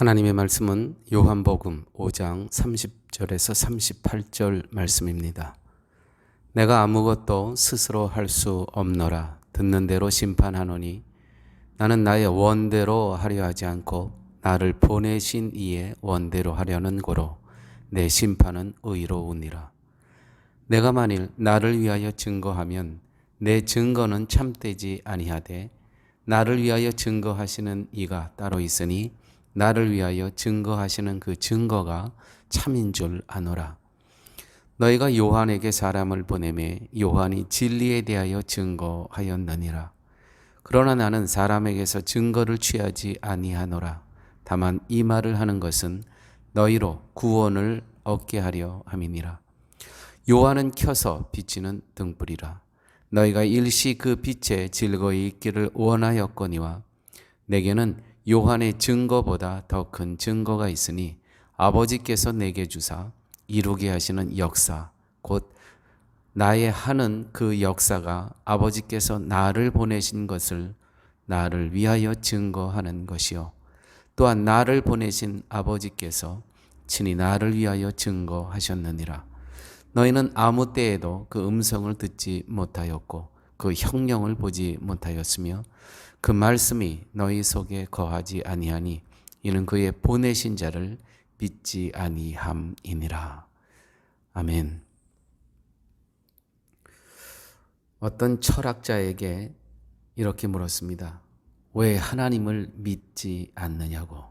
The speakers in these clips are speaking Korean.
하나님의 말씀은 요한복음 5장 30절에서 38절 말씀입니다. 내가 아무것도 스스로 할 수 없노라. 듣는 대로 심판하노니 나는 나의 원대로 하려 하지 않고 나를 보내신 이의 원대로 하려는 고로 내 심판은 의로우니라. 내가 만일 나를 위하여 증거하면 내 증거는 참되지 아니하되 나를 위하여 증거하시는 이가 따로 있으니 나를 위하여 증거하시는 그 증거가 참인 줄 아노라. 너희가 요한에게 사람을 보내매 요한이 진리에 대하여 증거하였느니라. 그러나 나는 사람에게서 증거를 취하지 아니하노라. 다만 이 말을 하는 것은 너희로 구원을 얻게 하려 함이니라. 요한은 켜서 비치는 등불이라. 너희가 일시 그 빛에 즐거이 있기를 원하였거니와 내게는 요한의 증거보다 더 큰 증거가 있으니 아버지께서 내게 주사 이루게 하시는 역사 곧 나의 하는 그 역사가 아버지께서 나를 보내신 것을 나를 위하여 증거하는 것이요 또한 나를 보내신 아버지께서 친히 나를 위하여 증거하셨느니라. 너희는 아무 때에도 그 음성을 듣지 못하였고 그 형령을 보지 못하였으며 그 말씀이 너희 속에 거하지 아니하니 이는 그의 보내신 자를 믿지 아니함이니라. 아멘. 어떤 철학자에게 이렇게 물었습니다. 왜 하나님을 믿지 않느냐고.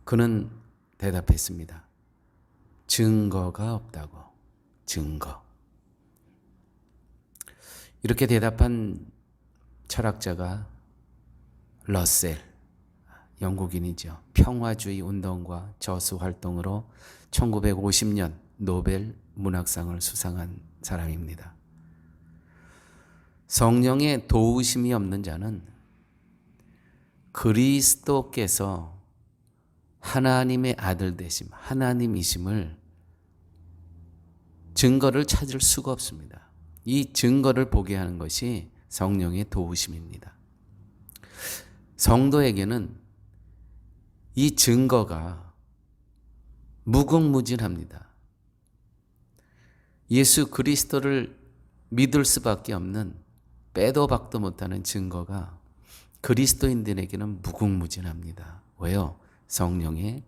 그는 대답했습니다. 증거가 없다고. 증거. 이렇게 대답한 철학자가 러셀, 영국인이죠. 평화주의 운동과 저수 활동으로 1950년 노벨 문학상을 수상한 사람입니다. 성령의 도우심이 없는 자는 그리스도께서 하나님의 아들 되심, 하나님이심을 증거를 찾을 수가 없습니다. 이 증거를 보게 하는 것이 성령의 도우심입니다. 성도에게는 이 증거가 무궁무진합니다. 예수 그리스도를 믿을 수밖에 없는 빼도 박도 못하는 증거가 그리스도인들에게는 무궁무진합니다. 왜요? 성령의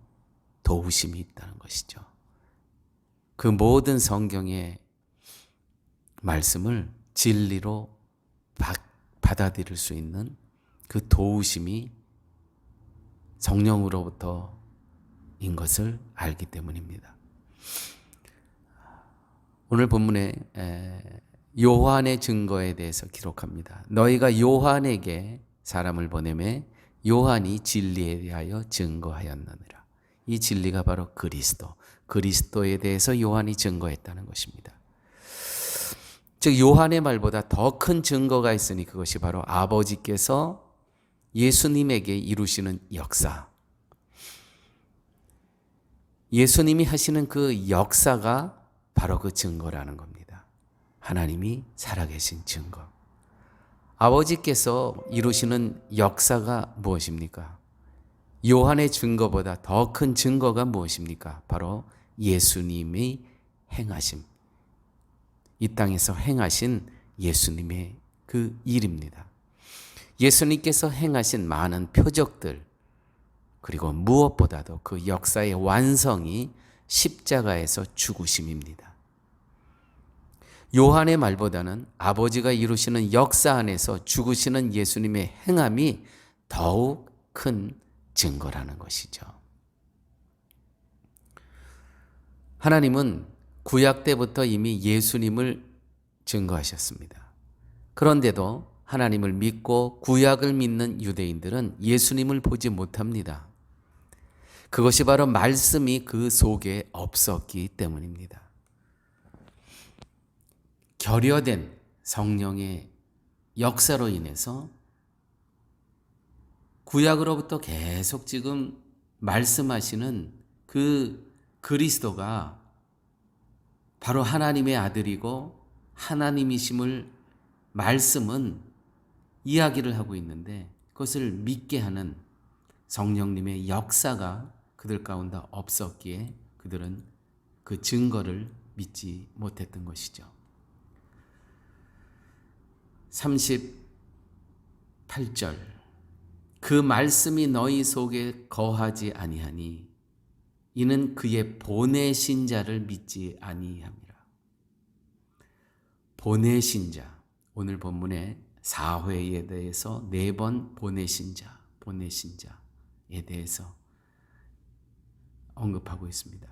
도우심이 있다는 것이죠. 그 모든 성경의 말씀을 진리로 받아들일 수 있는 그 도우심이 성령으로부터인 것을 알기 때문입니다. 오늘 본문에 요한의 증거에 대해서 기록합니다. 너희가 요한에게 사람을 보내매 요한이 진리에 대하여 증거하였느니라. 이 진리가 바로 그리스도에 대해서 요한이 증거했다는 것입니다. 즉 요한의 말보다 더 큰 증거가 있으니 그것이 바로 아버지께서 예수님에게 이루시는 역사. 예수님이 하시는 그 역사가 바로 그 증거라는 겁니다. 하나님이 살아계신 증거. 아버지께서 이루시는 역사가 무엇입니까? 요한의 증거보다 더 큰 증거가 무엇입니까? 바로 예수님의 행하심. 이 땅에서 행하신 예수님의 그 일입니다. 예수님께서 행하신 많은 표적들, 그리고 무엇보다도 그 역사의 완성이 십자가에서 죽으심입니다. 요한의 말보다는 아버지가 이루시는 역사 안에서 죽으시는 예수님의 행함이 더욱 큰 증거라는 것이죠. 하나님은 구약 때부터 이미 예수님을 증거하셨습니다. 그런데도 하나님을 믿고 구약을 믿는 유대인들은 예수님을 보지 못합니다. 그것이 바로 말씀이 그 속에 없었기 때문입니다. 결여된 성령의 역사로 인해서 구약으로부터 계속 지금 말씀하시는 그 그리스도가 바로 하나님의 아들이고 하나님이심을 말씀은 이야기를 하고 있는데 그것을 믿게 하는 성령님의 역사가 그들 가운데 없었기에 그들은 그 증거를 믿지 못했던 것이죠. 38절 그 말씀이 너희 속에 거하지 아니하니 이는 그의 보내신 자를 믿지 아니함이라. 보내신 자, 오늘 본문의 사회에 대해서 4번 보내신 자에 대해서 언급하고 있습니다.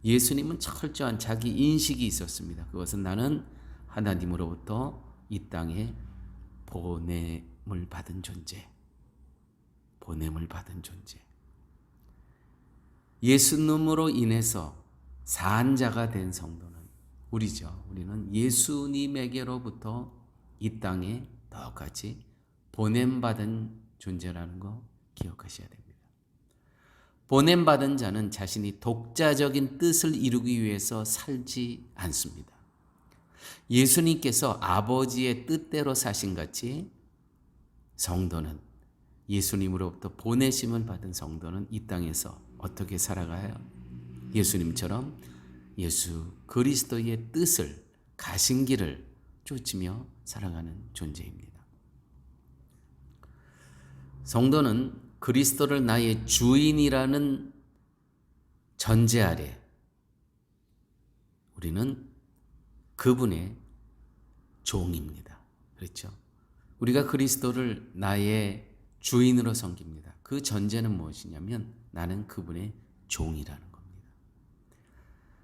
예수님은 철저한 자기 인식이 있었습니다. 그것은 나는 하나님으로부터 이 땅에 보냄을 받은 존재. 예수님으로 인해서 산 자가 된 성도는 우리죠. 우리는 예수님에게로부터 이 땅에 똑같이 보냄받은 존재라는 거 기억하셔야 됩니다. 보냄받은 자는 자신이 독자적인 뜻을 이루기 위해서 살지 않습니다. 예수님께서 아버지의 뜻대로 사신 같이 성도는 예수님으로부터 보내심을 받은 성도는 이 땅에서 어떻게 살아가요? 예수님처럼 예수 그리스도의 뜻을 가신 길을 쫓으며 살아가는 존재입니다. 성도는 그리스도를 나의 주인이라는 전제 아래 우리는 그분의 종입니다. 그렇죠? 우리가 그리스도를 나의 주인으로 섬깁니다. 그 전제는 무엇이냐면 나는 그분의 종이라는 겁니다.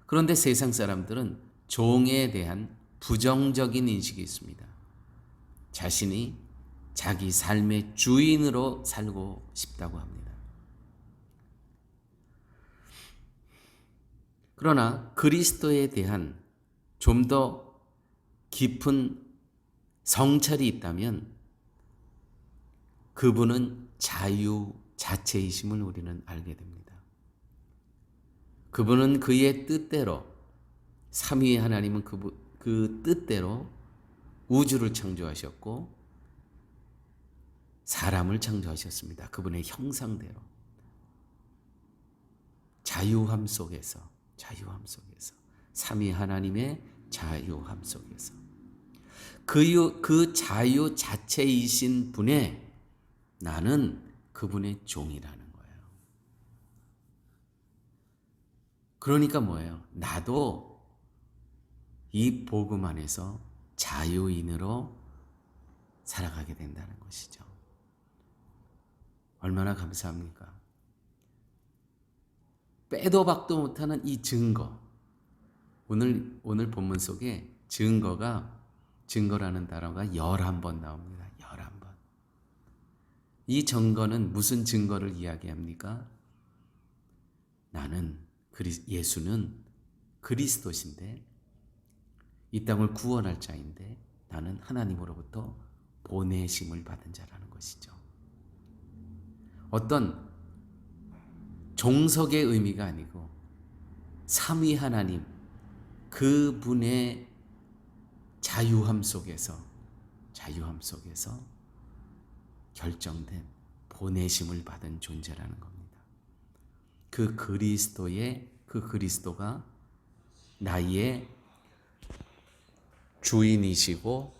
그런데 세상 사람들은 종에 대한 부정적인 인식이 있습니다. 자신이 자기 삶의 주인으로 살고 싶다고 합니다. 그러나 그리스도에 대한 좀 더 깊은 성찰이 있다면 그분은 자유 자체이심을 우리는 알게 됩니다. 그분은 그의 뜻대로 삼위의 하나님은 그 뜻대로 우주를 창조하셨고 사람을 창조하셨습니다. 그분의 형상대로 자유함 속에서 삼위 하나님의 자유함 속에서 그 자유 자체이신 분의 나는 그분의 종이라는 거예요. 그러니까 뭐예요? 나도 이 복음 안에서 자유인으로 살아가게 된다는 것이죠. 얼마나 감사합니까? 빼도 박도 못하는 이 증거. 오늘 본문 속에 증거라는 단어가 11번 나옵니다. 11번. 이 증거는 무슨 증거를 이야기합니까? 예수는 그리스도신데 이 땅을 구원할 자인데 나는 하나님으로부터 보내심을 받은 자라는 것이죠. 어떤 종속의 의미가 아니고 삼위 하나님 그분의 자유함 속에서 결정된 보내심을 받은 존재라는 겁니다. 그 그리스도가 나의 주인이시고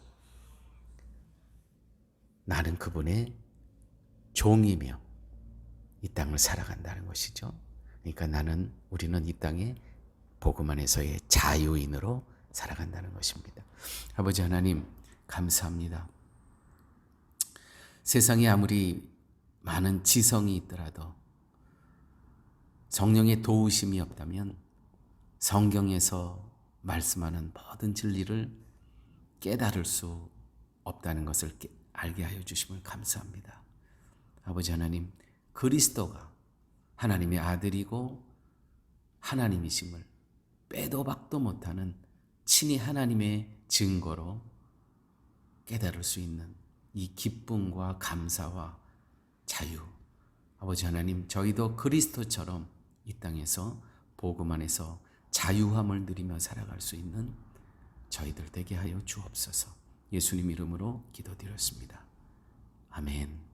나는 그분의 종이며 이 땅을 살아간다는 것이죠. 그러니까 우리는 이 땅에 복음 안에서의 자유인으로 살아간다는 것입니다. 아버지 하나님 감사합니다. 세상에 아무리 많은 지성이 있더라도 성령의 도우심이 없다면 성경에서 말씀하는 모든 진리를 깨달을 수 없다는 것을 알게 하여 주심을 감사합니다. 아버지 하나님, 그리스도가 하나님의 아들이고 하나님이심을 빼도 박도 못하는 친히 하나님의 증거로 깨달을 수 있는 이 기쁨과 감사와 자유. 아버지 하나님, 저희도 그리스도처럼 이 땅에서 복음 안에서 자유함을 누리며 살아갈 수 있는 저희들 되게 하여 주옵소서. 예수님 이름으로 기도드렸습니다. 아멘.